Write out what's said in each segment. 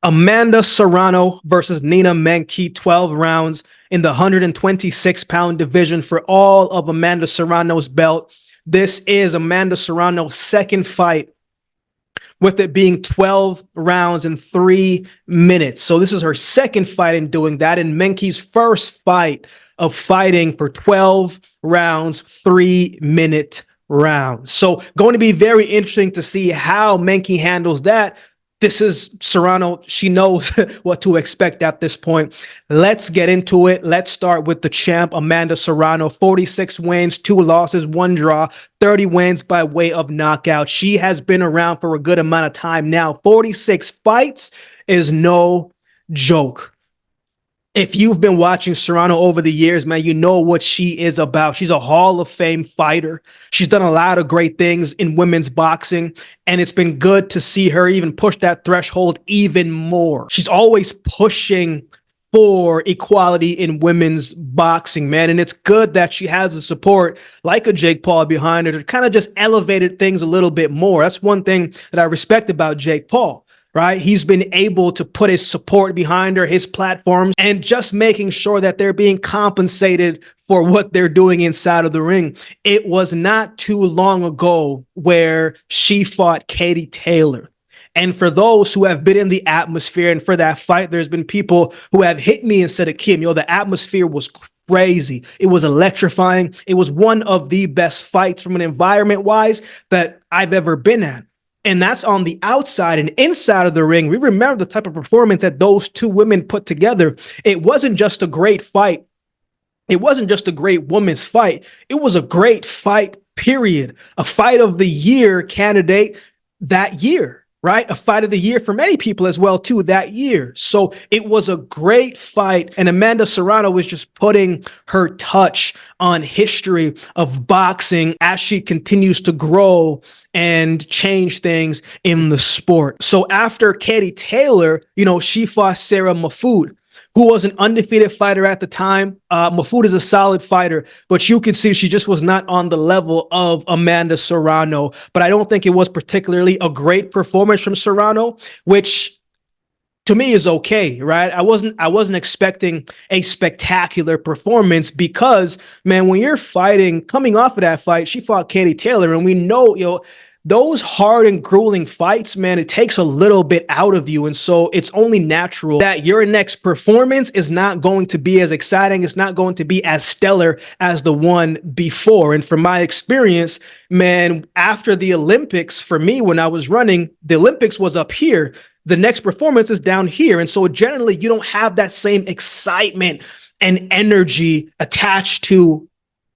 Amanda Serrano versus Nina Meinke, 12 rounds in the 126-pound division for all of Amanda Serrano's belt. This is Amanda Serrano's second fight, with it being 12 rounds in 3 minutes. So this is her second fight in doing that, and Meinke's first fight of fighting for 12 rounds, 3-minute rounds. So going to be very interesting to see how Meinke handles that. This is Serrano. She knows what to expect at this point. Let's get into it. Let's start with the champ, Amanda Serrano. 46 wins, 2 losses, 1 draw, 30 wins by way of knockout. She has been around for a good amount of time now. 46 fights is no joke. If you've been watching Serrano over the years, man, you know what she is about. She's a Hall of Fame fighter. She's done a lot of great things in women's boxing, and it's been good to see her even push that threshold even more. She's always pushing for equality in women's boxing, man, and it's good that she has the support like a Jake Paul behind her to kind of just elevated things a little bit more. That's one thing that I respect about Jake Paul. Right? He's been able to put his support behind her, his platforms, and just making sure that they're being compensated for what they're doing inside of the ring. It was not too long ago where she fought Katie Taylor. And for those who have been in the atmosphere and for that fight, there's been people who have hit me and said, Akeem, yo, the atmosphere was crazy. It was electrifying. It was one of the best fights from an environment-wise that I've ever been at. And that's on the outside. And inside of the ring, we remember the type of performance that those two women put together. It wasn't just a great fight. It wasn't just a great women's fight. It was a great fight, period. A fight of the year candidate that year, right? A fight of the year for many people as well, too, that year. So it was a great fight. And Amanda Serrano was just putting her touch on history of boxing as she continues to grow and change things in the sport. So after Katie Taylor, she fought Sarah Mahfoud, who was an undefeated fighter at the time. Mahfoud is a solid fighter, but you can see she just was not on the level of Amanda Serrano. But I don't think it was particularly a great performance from Serrano, which to me is okay, right? I wasn't expecting a spectacular performance because, man, when you're fighting, coming off of that fight, she fought Katie Taylor, and we know, those hard and grueling fights, man, it takes a little bit out of you. And so it's only natural that your next performance is not going to be as exciting. It's not going to be as stellar as the one before. And from my experience, man, after the Olympics, for me, when I was running, the Olympics was up here. The next performance is down here. And so generally you don't have that same excitement and energy attached to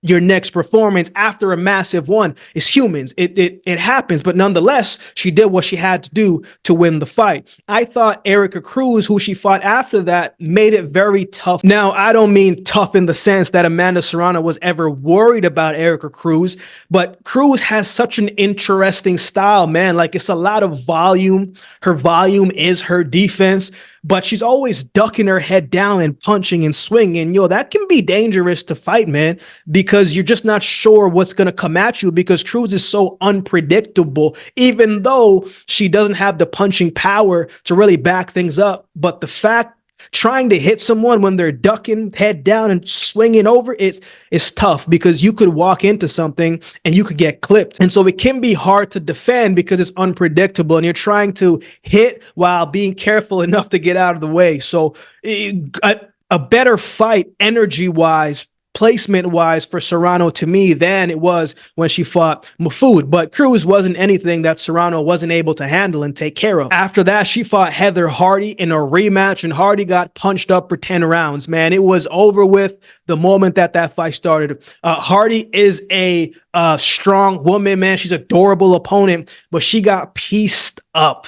your next performance after a massive one. Is humans. It happens, but nonetheless, she did what she had to do to win the fight. I thought Erica Cruz, who she fought after that, made it very tough. Now, I don't mean tough in the sense that Amanda Serrano was ever worried about Erica Cruz, but Cruz has such an interesting style, man. Like, it's a lot of volume. Her volume is her defense, but she's always ducking her head down and punching and swinging. That can be dangerous to fight, man, because you're just not sure what's going to come at you because Cruz is so unpredictable, even though she doesn't have the punching power to really back things up. But the fact trying to hit someone when they're ducking head down and swinging over, it's tough because you could walk into something and you could get clipped. And so it can be hard to defend because it's unpredictable and you're trying to hit while being careful enough to get out of the way. So a better fight energy-wise, placement-wise for Serrano to me than it was when she fought Mahfoud. But Cruz wasn't anything that Serrano wasn't able to handle and take care of. After that, she fought Heather Hardy in a rematch, and Hardy got punched up for 10 rounds, man. It was over with the moment that fight started. Hardy is a strong woman, man. She's a durable opponent, but she got pieced up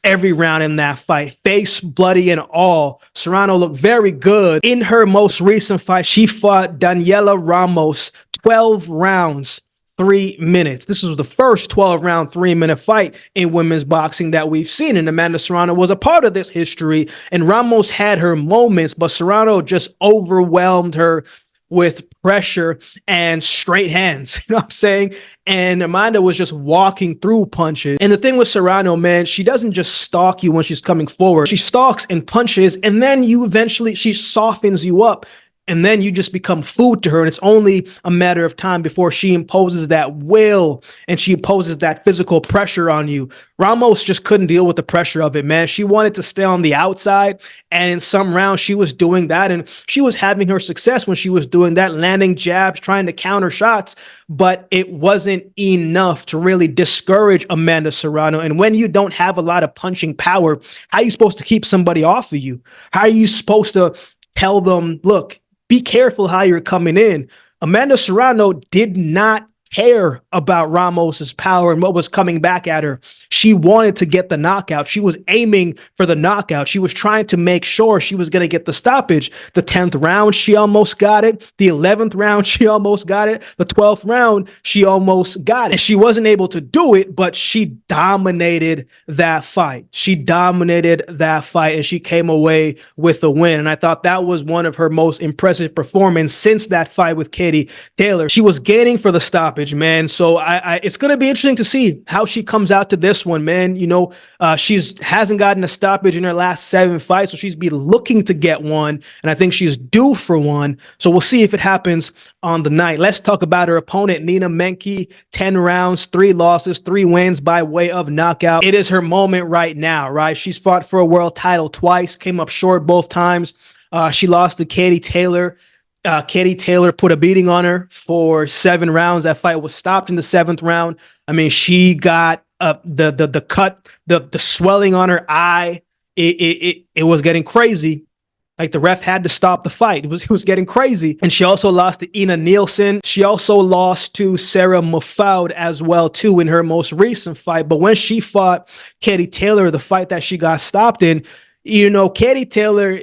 every round in that fight, face bloody and all. Serrano looked very good. In her most recent fight, she fought Daniela Ramos, 12 rounds, 3 minutes. This was the first 12-round, 3-minute fight in women's boxing that we've seen, and Amanda Serrano was a part of this history, and Ramos had her moments, but Serrano just overwhelmed her with pressure and straight hands. You know what I'm saying? And Amanda was just walking through punches. And the thing with Serrano, man, she doesn't just stalk you when she's coming forward. She stalks and punches, and then she softens you up. And then you just become food to her. And it's only a matter of time before she imposes that will and she imposes that physical pressure on you. Ramos just couldn't deal with the pressure of it, man. She wanted to stay on the outside. And in some rounds, she was doing that. And she was having her success when she was doing that, landing jabs, trying to counter shots. But it wasn't enough to really discourage Amanda Serrano. And when you don't have a lot of punching power, how are you supposed to keep somebody off of you? How are you supposed to tell them, look, be careful how you're coming in? Amanda Serrano did not care about Ramos's power and what was coming back at her. She wanted to get the knockout. She was aiming for the knockout. She was trying to make sure she was going to get the stoppage. The 10th round, she almost got it. The 11th round, she almost got it. The 12th round, she almost got it. And she wasn't able to do it, but she dominated that fight. She dominated that fight, and she came away with the win. And I thought that was one of her most impressive performances since that fight with Katie Taylor. She was gaining for the stoppage, man. So it's going to be interesting to see how she comes out to this one, man. You know, hasn't gotten a stoppage in her last 7 fights, so she's be looking to get one, and I think she's due for one. So we'll see if it happens on the night. Let's talk about her opponent, Nina Meinke. 10 rounds, 3 losses, 3 wins by way of knockout. It is her moment right now, right? She's fought for a world title twice, came up short both times. She lost to Katie Taylor. Katie Taylor put a beating on her for 7 rounds. That fight was stopped in the 7th round. I mean, she got the cut, the swelling on her eye. It was getting crazy. Like, the ref had to stop the fight. It was getting crazy. And she also lost to Ina Nielsen. She also lost to Sarah Maffoud as well, too, in her most recent fight. But when she fought Katie Taylor, the fight that she got stopped in, you know, Katie Taylor,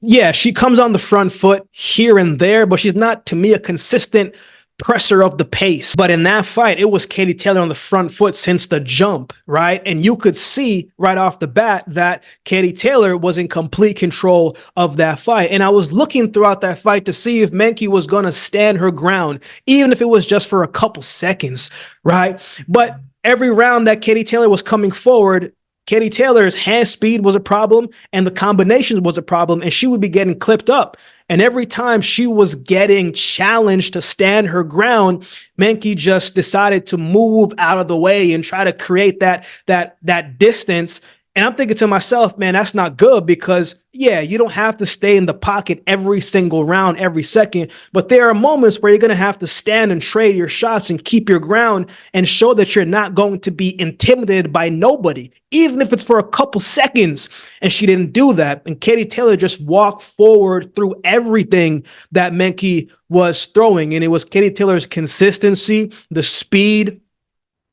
yeah, she comes on the front foot here and there, but she's not, to me, a consistent presser of the pace. But in that fight, it was Katie Taylor on the front foot since the jump, right? And you could see right off the bat that Katie Taylor was in complete control of that fight. And I was looking throughout that fight to see if Meinke was going to stand her ground, even if it was just for a couple seconds, right? But every round that Katie Taylor was coming forward, Katie Taylor's hand speed was a problem and the combinations was a problem, and she would be getting clipped up. And every time she was getting challenged to stand her ground, Meinke just decided to move out of the way and try to create that distance. And I'm thinking to myself, man, that's not good, because yeah, you don't have to stay in the pocket every single round, every second, but there are moments where you're going to have to stand and trade your shots and keep your ground and show that you're not going to be intimidated by nobody, even if it's for a couple seconds. And she didn't do that. And Katie Taylor just walked forward through everything that Meinke was throwing. And it was Katie Taylor's consistency, the speed,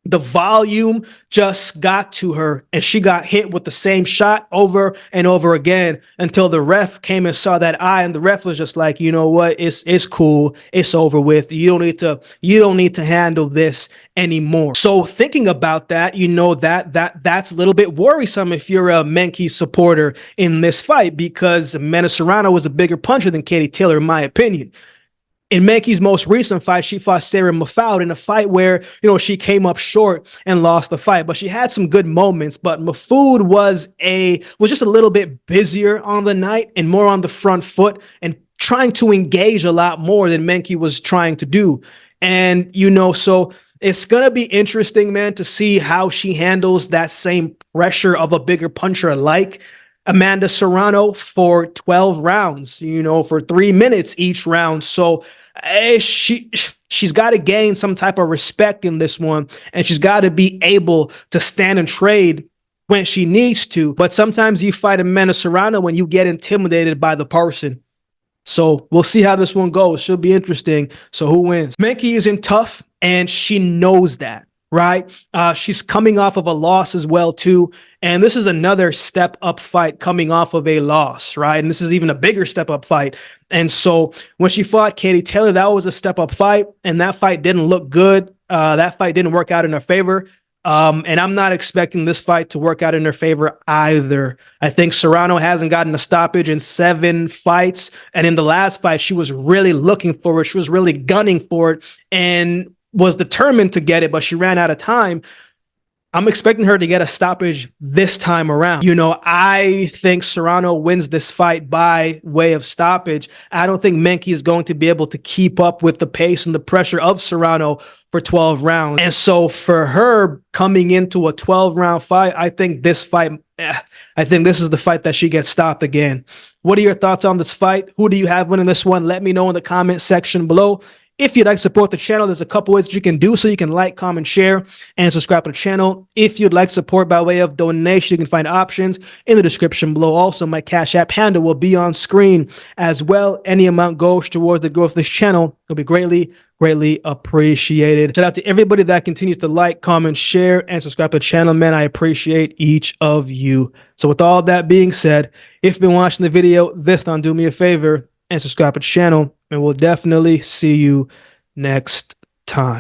the volume just got to her, and she got hit with the same shot over and over again until the ref came and saw that eye, and the ref was just like, you know what, it's cool, it's over with. You don't need to handle this anymore. So thinking about that, you know, that's a little bit worrisome if you're a Meinke supporter in this fight, because Amanda Serrano was a bigger puncher than Katie Taylor, in my opinion. In Meinke's most recent fight, she fought Sarah Maffoud in a fight where, you know, she came up short and lost the fight, but she had some good moments. But Maffoud was just a little bit busier on the night and more on the front foot and trying to engage a lot more than Meinke was trying to do. And, you know, so it's going to be interesting, man, to see how she handles that same pressure of a bigger puncher like Amanda Serrano for 12 rounds, you know, for 3 minutes each round. So she's got to gain some type of respect in this one, and she's got to be able to stand and trade when she needs to. But sometimes you fight Amanda Serrano when you get intimidated by the person. So we'll see how this one goes. Should be interesting. So who wins? Meinke isn't tough, and she knows that, right? She's coming off of a loss as well, too. And this is another step up fight coming off of a loss, right? And this is even a bigger step up fight. And so when she fought Katie Taylor, that was a step up fight, and that fight didn't look good. That fight didn't work out in her favor. And I'm not expecting this fight to work out in her favor either. I think Serrano hasn't gotten a stoppage in 7 fights. And in the last fight, she was really looking for it. She was really gunning for it and was determined to get it, but she ran out of time. I'm expecting her to get a stoppage this time around. You know, I think Serrano wins this fight by way of stoppage. I don't think Meinke is going to be able to keep up with the pace and the pressure of Serrano for 12 rounds. And so for her coming into a 12-round fight, I think this is the fight that she gets stopped again. What are your thoughts on this fight? Who do you have winning this one? Let me know in the comment section below. If you'd like to support the channel, there's a couple ways that you can do so. You can like, comment, share, and subscribe to the channel. If you'd like support by way of donation, you can find options in the description below. Also, my Cash App handle will be on screen as well. Any amount goes towards the growth of this channel. It'll be greatly appreciated. Shout out to everybody that continues to like, comment, share, and subscribe to the channel, man. I appreciate each of you. So with all that being said, if you've been watching the video this time, do me a favor and subscribe to the channel, and we'll definitely see you next time.